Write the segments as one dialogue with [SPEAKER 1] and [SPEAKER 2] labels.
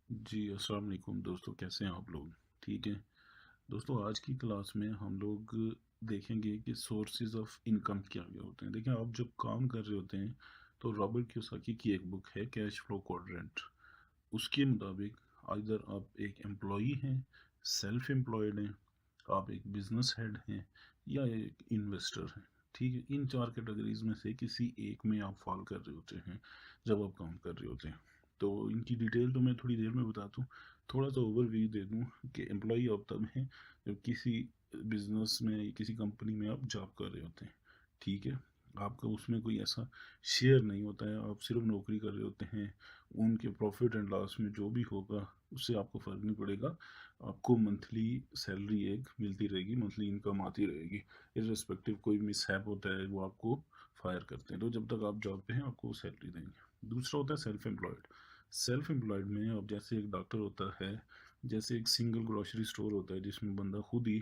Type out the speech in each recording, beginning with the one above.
[SPEAKER 1] जी, अस्सलाम वालेकुम दोस्तों, कैसे हैं आप लोग? ठीक है। दोस्तों, आज की क्लास में हम लोग देखेंगे कि सोर्सेज़ ऑफ इनकम क्या-क्या होते हैं। देखिए, आप जब काम कर रहे होते हैं, तो रॉबर्ट कियोसाकी की एक बुक है कैश फ्लो क्वाड्रेंट। उसके मुताबिक अगर आप एक एम्प्लॉयी हैं, सेल्फ एम्प्लॉयड हैं, आप एक बिज़नेस हेड हैं या एक इन्वेस्टर हैं, ठीक है? इन 4 कैटेगरीज़ में से किसी एक में आप फ़ॉल कर रहे होते हैं, जब आप काम कर रहे होते हैं। तो इनकी डिटेल तो मैं थोड़ी देर में बताता हूँ। थोड़ा-सा ओवरव्यू दे दूँ कि एम्प्लॉयी आप तब हैं, जब किसी बिज़नेस में, किसी कंपनी में आप जॉब कर रहे होते हैं, ठीक है? आपका उसमें कोई ऐसा शेयर नहीं होता है, आप सिर्फ़ नौकरी कर रहे होते हैं। उनके प्रॉफ़िट एंड लॉस में जो भी होगा, उससे आपको फ़र्क नहीं पड़ेगा। आपको मंथली सैलरी एक मिलती रहेगी, मंथली इनकम आती रहेगी। इर्रेस्पेक्टिव कोई मिसहैप होता है, वो आपको फायर करते हैं। तो जब तक आप जॉब पे हैं, आपको वो सैलरी देंगे। दूसरा होता है सेल्फ एम्प्लॉयड। सेल्फ एम्प्लॉयड में अब जैसे एक डॉक्टर होता है, जैसे एक सिंगल ग्रोसरी स्टोर होता है जिसमें बंदा खुद ही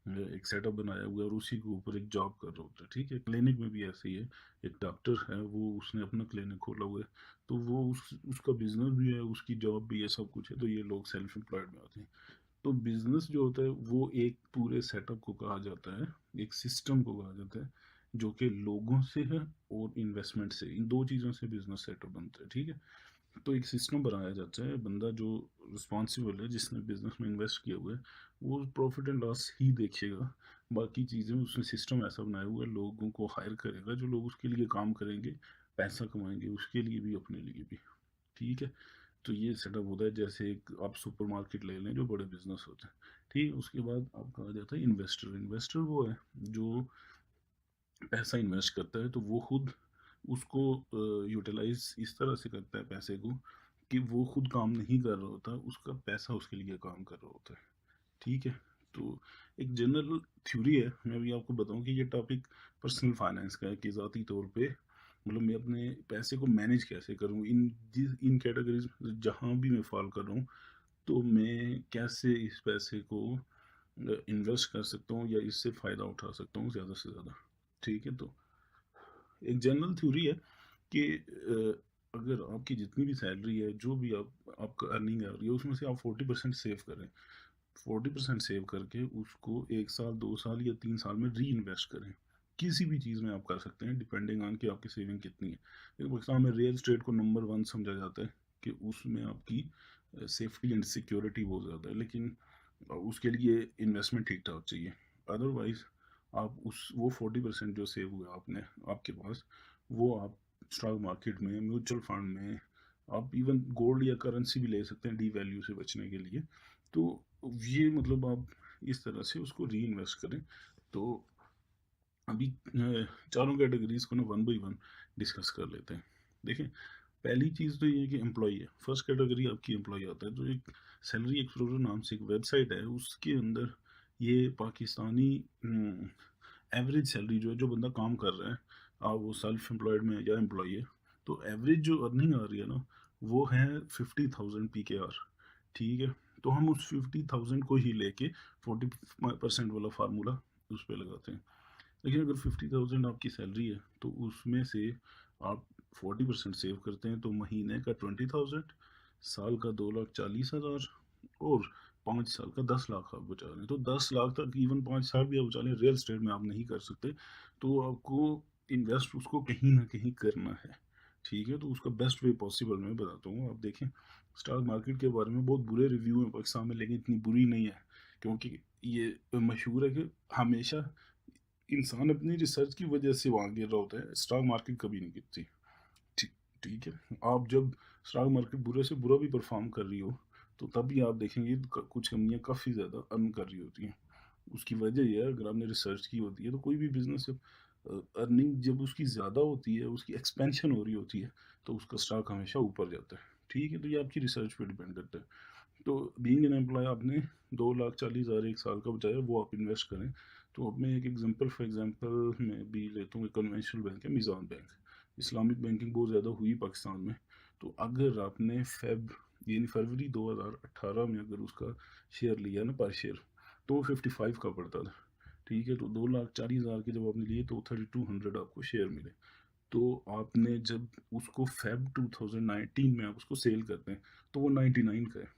[SPEAKER 1] एक सेटअप बनाया हुआ है और उसी के ऊपर एक जॉब कर रहा होता है, ठीक है? क्लिनिक में भी ऐसे ही है। एक डॉक्टर है, वो उसने अपना क्लिनिक खोला हुआ है, तो वो उसका बिज़नेस भी है, उसकी जॉब भी है, सब कुछ है, तो ये लोग सेल्फ एम्प्लॉयड में आते हैं। तो बिज़नेस जो होता है वो एक पूरे सेटअप को कहा जाता है, एक सिस्टम को कहा जाता है, जो कि लोगों से है और इन्वेस्टमेंट से, इन 2 चीज़ों से बिज़नेस सेटअप बनता है, ठीक है? तो एक सिस्टम बनाया जाता है, बंदा जो रिस्पॉन्सिबल है, जिसने बिज़नेस में इन्वेस्ट किया हुआ है, वो प्रॉफ़िट एंड लॉस ही देखेगा। बाकी चीज़ें उसने सिस्टम ऐसा बनाया हुआ है, लोगों को हायर करेगा, जो लोग उसके लिए काम करेंगे, पैसा कमाएँगे, उसके लिए भी, अपने लिए भी, ठीक है? तो ये सेटअप होता है, जैसे एक आप सुपरमार्केट ले लें, जो बड़े बिज़नेस होते हैं, ठीक है? उसके बाद आपका आ जाता है इन्वेस्टर। इन्वेस्टर वो है, जो पैसा इन्वेस्ट करता है, तो वो खुद उसको यूटिलाइज़ इस तरह से करता है पैसे को, कि वो खुद काम नहीं कर रहा होता, उसका पैसा उसके लिए काम कर रहा होता है, ठीक है? तो एक जनरल थ्योरी है, मैं अभी आपको बताऊँ कि ये टॉपिक पर्सनल फाइनेंस का है, कि ज़ाती तौर पे मतलब मैं अपने पैसे को मैनेज कैसे करूँ, इन कैटेगरीज़ में जहाँ भी मैं फ़ॉल कर रहा हूँ, तो मैं कैसे इस पैसे को इन्वेस्ट कर सकता हूँ या इससे फ़ायदा उठा सकता हूँ ज़्यादा से ज़्यादा, ठीक है? तो एक जनरल थ्योरी है कि अगर आपकी जितनी भी सैलरी है, जो भी आपका अर्निंग आ रही है, उसमें से आप 40% सेव करें। 40% सेव करके उसको 1 साल, 2 साल या 3 साल में री-इन्वेस्ट करें। किसी भी चीज़ में आप कर सकते हैं, डिपेंडिंग ऑन कि आपकी सेविंग कितनी है। देखो, पाकिस्तान में रियल एस्टेट को नंबर 1 समझा जाता है, कि उसमें आपकी सेफ्टी एंड सिक्योरिटी बहुत ज़्यादा है, लेकिन उसके लिए इन्वेस्टमेंट ठीक-ठाक चाहिए। अदरवाइज़ आप उस वो 40% जो सेव हुआ आपने, आपके पास, वो आप स्टॉक मार्केट में, म्यूचुअल फंड में, आप इवन गोल्ड या करेंसी भी ले सकते हैं डीवैल्यू से बचने के लिए। तो ये मतलब आप इस तरह से उसको री-इन्वेस्ट करें। तो अभी चारों कैटेगरीज़ को ना वन बाय वन डिस्कस कर लेते हैं। देखिए, पहली चीज़ तो ये है कि एम्प्लॉयी है। फर्स्ट कैटेगरी आपकी एम्प्लॉयी आता है, जो एक सैलरी एक्सप्लोरर नाम से एक वेबसाइट है, उसके अंदर ये पाकिस्तानी एवरेज सैलरी जो है, जो बंदा काम कर रहा है, वो सेल्फ एम्प्लॉयड में या एम्प्लॉयी है, तो एवरेज जो अर्निंग आ रही है ना, वो है 50,000 पीकेआर, ठीक है? तो हम उस 50,000 को ही लेके 40% वाला फार्मूला उस पे लगाते हैं। देखिए, अगर 50,000 आपकी सैलरी है, तो उसमें से आप 40% सेव करते हैं, तो महीने का 20,000, साल का 2,40,000 और 5 साल का 10 लाख आप बचा रहे हैं। तो 10 लाख तक, इवन 5 साल भी आप बचा लें, रियल एस्टेट में आप नहीं कर सकते, तो आपको इन्वेस्ट उसको कहीं न कहीं करना है, ठीक है? तो उसका बेस्ट वे पॉसिबल मैं बताता हूँ। आप देखें, स्टॉक मार्केट के बारे में बहुत बुरे रिव्यू हैं पाकिस्तान में, लेकिन इतनी बुरी नहीं है, क्योंकि ये मशहूर है कि हमेशा इंसान अपनी रिसर्च की वजह से वहाँ गिर रहा होता है, स्टॉक मार्केट कभी नहीं गिरती। ठीक ठीक है। आप जब स्टॉक मार्केट बुरे से बुरा भी परफॉर्म कर रही हो, तो तभी आप देखेंगे कुछ कंपनियां काफ़ी ज़्यादा अर्न कर रही होती हैं। उसकी वजह यह है, अगर आपने रिसर्च की होती है, तो कोई भी बिजनेस जब अर्निंग जब उसकी ज़्यादा होती है, उसकी एक्सपेंशन हो रही होती है, तो उसका स्टॉक हमेशा ऊपर जाता है, ठीक है? तो ये आपकी रिसर्च पे डिपेंड करता है। तो बीइंग एन एम्प्लॉय, आपने 2,40,000 एक साल का बचाया, वो आप इन्वेस्ट करें। तो अब मैं एक एग्जांपल फॉर एग्जांपल मैं भी लेता हूँ, एक कन्वेंशनल बैंक है, मिज़ान बैंक। इस्लामिक बैंकिंग बहुत ज़्यादा हुई पाकिस्तान में। तो अगर आपने यानी फरवरी 2018 में अगर उसका शेयर लिया ना, पर शेयर, तो वो 55 का पड़ता था, ठीक है? तो 2,40,000 के जब आपने लिए, तो 3,200 आपको शेयर मिले। तो आपने जब उसको फ़ेब 2019 में आप उसको सेल करते हैं, तो वो 99 का है,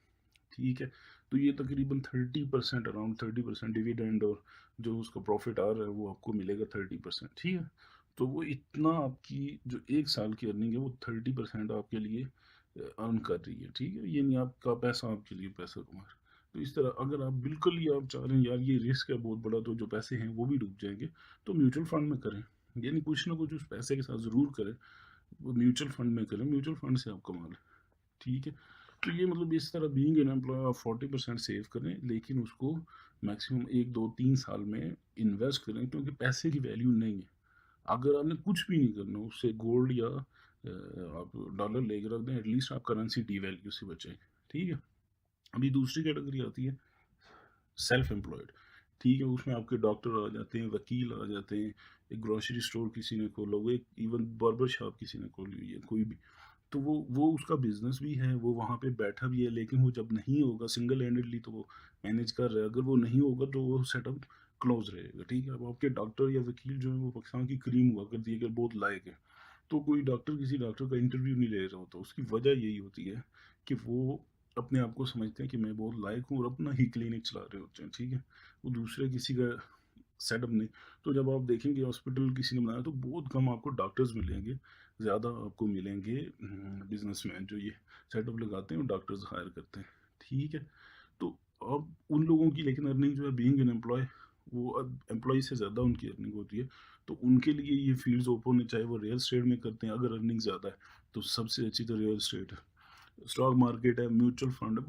[SPEAKER 1] ठीक है? तो ये तकरीबन 30% अराउंड 30% डिविडेंड और जो उसका प्रॉफ़िट आ रहा है, वो आपको मिलेगा 30%, ठीक है? तो वो इतना आपकी जो 1 साल की अर्निंग है, वो 30% आपके लिए अर्न कर रही है, ठीक है? ये नहीं आपका पैसा आपके लिए पैसा कमा रहा है। तो इस तरह अगर आप बिल्कुल ही आप चाह रहे हैं यार ये रिस्क है बहुत बड़ा, तो जो पैसे हैं वो भी डूब जाएँगे, तो म्यूचुअल फंड में करें। यानी कुछ ना कुछ उस पैसे के साथ ज़रूर करें, वो म्यूचुअल फंड में करें, म्यूचुअल फंड से आप कमा लें, ठीक है? तो ये मतलब इस तरह बीइंग एन एम्प्लॉयी आप 40% सेव करें, लेकिन उसको मैक्सिमम 1, 2, 3 साल में इन्वेस्ट करें, क्योंकि पैसे की वैल्यू नहीं है। अगर आपने कुछ भी नहीं करना, उससे गोल्ड या आप डॉलर लेके रख दें, एटलीस्ट आप करेंसी डीवैल्यू से बचें, ठीक है? अभी दूसरी कैटेगरी आती है सेल्फ एम्प्लॉयड, ठीक है? उसमें आपके डॉक्टर आ जाते हैं, वकील आ जाते हैं, एक ग्रोसरी स्टोर किसी ने खोला हुआ है, एक इवन बार्बर शॉप किसी ने खोली हुई है, कोई भी। तो वो उसका बिज़नेस भी है, वो वहाँ पे बैठा भी है, लेकिन वो जब नहीं होगा सिंगल हैंडेडली तो वो मैनेज कर रहा है, अगर वो नहीं होगा तो वो सेटअप क्लोज़ रहेगा, ठीक है? अब आपके डॉक्टर या वकील जो है वो पाकिस्तान की क्रीम हुआ करती है, अगर बहुत लायक है, तो कोई डॉक्टर किसी डॉक्टर का इंटरव्यू नहीं ले रहा होता, उसकी वजह यही होती है कि वो अपने आप को समझते हैं कि मैं बहुत लायक हूँ और अपना ही क्लिनिक चला रहे होते हैं, ठीक है? वो दूसरे किसी का सेटअप नहीं। तो जब आप देखेंगे हॉस्पिटल किसी ने बनाया तो बहुत कम आपको डॉक्टर्स मिलेंगे, ज़्यादा आपको मिलेंगे बिजनेसमैन जो ये सेटअप लगाते हैं और डॉक्टर्स हायर करते हैं, ठीक है? तो अब उन लोगों की लेकिन अर्निंग जो है बीइंग एन एम्प्लॉय, वो अब एम्प्लॉय से ज़्यादा उनकी अर्निंग होती है। तो उनके लिए ये फील्ड्स ओपन है, चाहे वो रियल एस्टेट में करते हैं, अगर अर्निंग ज़्यादा है तो सबसे अच्छी तो रियल एस्टेट है। स्टॉक मार्केट है, म्यूचुअल फंड है,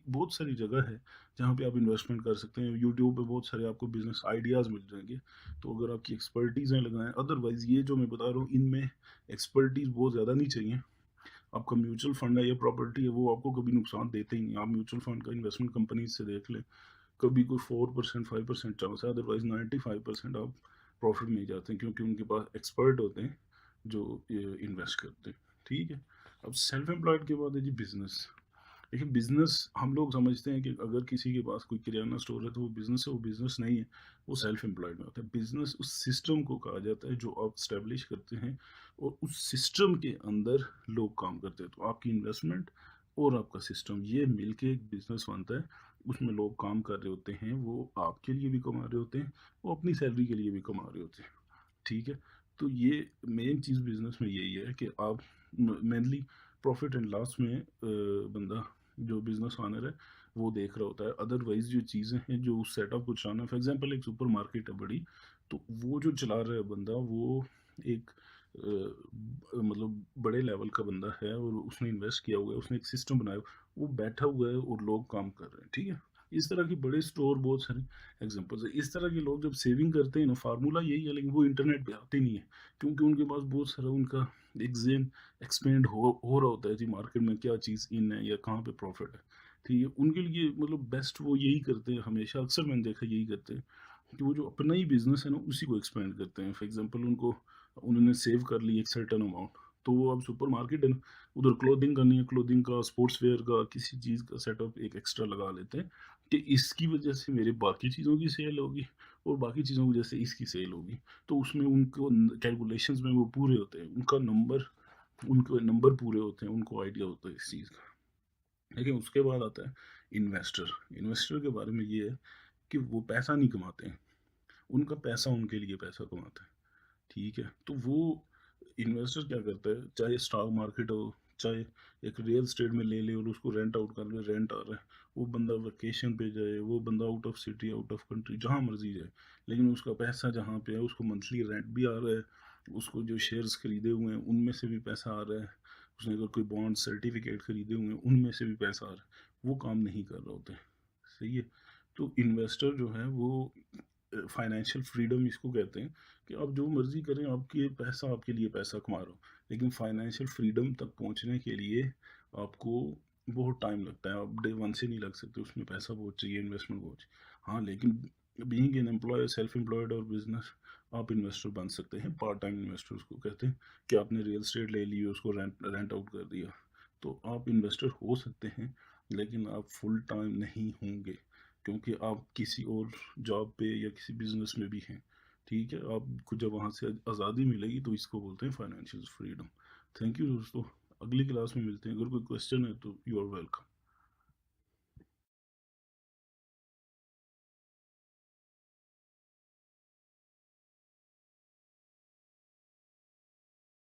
[SPEAKER 1] बहुत सारी जगह है जहाँ पे आप इन्वेस्टमेंट कर सकते हैं। यूट्यूब पे बहुत सारे आपको बिज़नेस आइडियाज़ मिल जाएँगे। तो अगर आपकी एक्सपर्टीज़ हैं लगाएँ, अदरवाइज़ ये जो मैं बता रहा हूँ इनमें एक्सपर्टीज़ बहुत ज़्यादा नहीं चाहिए। आपका म्यूचुअल फंड है या प्रॉपर्टी है वो आपको कभी नुकसान देते ही नहीं। आप म्यूचुअल फंड का इन्वेस्टमेंट कंपनीज़ से देख लें, कभी कोई 4% 5% चांस है, अदरवाइज़ 95% आप प्रॉफ़िट में ही जाते हैं, क्योंकि उनके पास एक्सपर्ट होते हैं जो ये इन्वेस्ट करते हैं, ठीक है? अब सेल्फ एम्प्लॉयड के बाद है जी बिज़नेस। देखिए बिज़नेस हम लोग समझते हैं कि अगर किसी के पास कोई किराना स्टोर है तो वो बिज़नेस है, वो बिज़नेस नहीं है, वो सेल्फ एम्प्लॉयड में होता है। बिज़नेस उस सिस्टम को कहा जाता है जो आप एस्टेब्लिश करते हैं और उस सिस्टम के अंदर लोग काम करते हैं। तो आपकी इन्वेस्टमेंट और आपका सिस्टम ये मिलके एक बिज़नेस बनता है। उसमें लोग काम कर रहे होते हैं, वो आपके लिए भी कमा रहे होते हैं, वो अपनी सैलरी के लिए भी कमा रहे होते हैं। ठीक है? तो ये मेन चीज़ बिज़नेस में यही है कि आप मेनली प्रॉफ़िट एंड लॉस में बंदा जो बिज़नेस ओनर है वो देख रहा होता है। अदरवाइज़ जो चीज़ें हैं जो उस सेटअप को चलाना, फॉर एग्ज़ाम्पल एक सुपरमार्केट है बड़ी, तो वो जो चला रहा है बंदा वो एक मतलब बड़े लेवल का बंदा है और उसने इन्वेस्ट किया हुआ है, उसने एक सिस्टम बनाया हुआ है, वो बैठा हुआ है और लोग काम कर रहे हैं, ठीक है? इस तरह के बड़े स्टोर बहुत सारे एग्ज़ाम्पल्स हैं। इस तरह के लोग जब सेविंग करते हैं ना, फ़ॉर्मूला यही है, लेकिन वो इंटरनेट पे आते नहीं है, क्योंकि उनके पास बहुत सारा उनका एक ज़ेन एक्सपेंड हो रहा होता है जी, मार्केट में क्या चीज़ इन है या कहाँ पे प्रॉफ़िट है, ठीक है? उनके लिए मतलब बेस्ट वो यही करते हैं हमेशा, अक्सर मैंने देखा यही करते हैं कि वो जो अपना ही बिज़नेस है ना, उसी को एक्सपेंड करते हैं। फॉर एग्ज़ाम्पल उन्होंने सेव कर ली एक सर्टेन अमाउंट, तो वो अब सुपरमार्केट है ना, उधर क्लोथिंग करनी है, क्लोथिंग का, स्पोर्ट्स वियर का, किसी चीज़ का सेटअप एक एक्स्ट्रा लगा लेते हैं कि इसकी वजह से मेरे बाकी चीज़ों की सेल होगी और बाकी चीज़ों की वजह से इसकी सेल होगी। तो उसमें उनको कैलकुलेशंस में वो पूरे होते हैं, उनके नंबर पूरे होते हैं, उनको आइडिया होता है इस चीज़ का। लेकिन उसके बाद आता है इन्वेस्टर। इन्वेस्टर के बारे में ये है कि वो पैसा नहीं कमाते हैं, उनका पैसा उनके लिए पैसा कमाता है। ठीक है? तो वो इन्वेस्टर क्या करता है, चाहे स्टॉक मार्केट हो, चाहे एक रियल एस्टेट में ले ले और उसको रेंट आउट कर ले, रेंट आ रहा है, वो बंदा वेकेशन पे जाए, वो बंदा out of city, out of country, जहाँ मर्ज़ी जाए, लेकिन उसका पैसा जहाँ पे है, उसको मंथली रेंट भी आ रहा है, उसको जो शेयर्स खरीदे हुए हैं, उनमें से भी पैसा आ रहा है, उसने अगर कोई बॉन्ड सर्टिफ़िकेट खरीदे हुए हैं, उनमें से भी पैसा आ रहा है, वो काम नहीं कर रहा होता है। सही है? तो इन्वेस्टर जो है वो फाइनेंशियल फ्रीडम इसको कहते हैं कि आप जो मर्ज़ी करें, आपके पैसा आपके लिए पैसा कमा रहा हो। लेकिन फाइनेंशियल फ्रीडम तक पहुँचने के लिए आपको बहुत टाइम लगता है, आप डे 1 से नहीं लग सकते, उसमें पैसा बहुत चाहिए, इन्वेस्टमेंट बहुत चाहिए। हाँ, लेकिन being an employer, self employed और बिज़नेस, आप इन्वेस्टर बन सकते हैं, पार्ट टाइम इन्वेस्टर उसको कहते हैं कि आपने रियल एस्टेट ले ली, उसको रेंट रेंट आउट कर दिया, तो आप इन्वेस्टर हो सकते हैं, लेकिन आप फुल टाइम नहीं होंगे, क्योंकि आप किसी और जॉब पे या किसी बिज़नेस में भी हैं, ठीक है, आपको जब वहाँ से आज़ादी मिलेगी तो इसको बोलते हैं फाइनेंशियल फ्रीडम। थैंक यू दोस्तों, अगली क्लास में मिलते हैं। अगर कोई क्वेश्चन है तो यू आर वेलकम।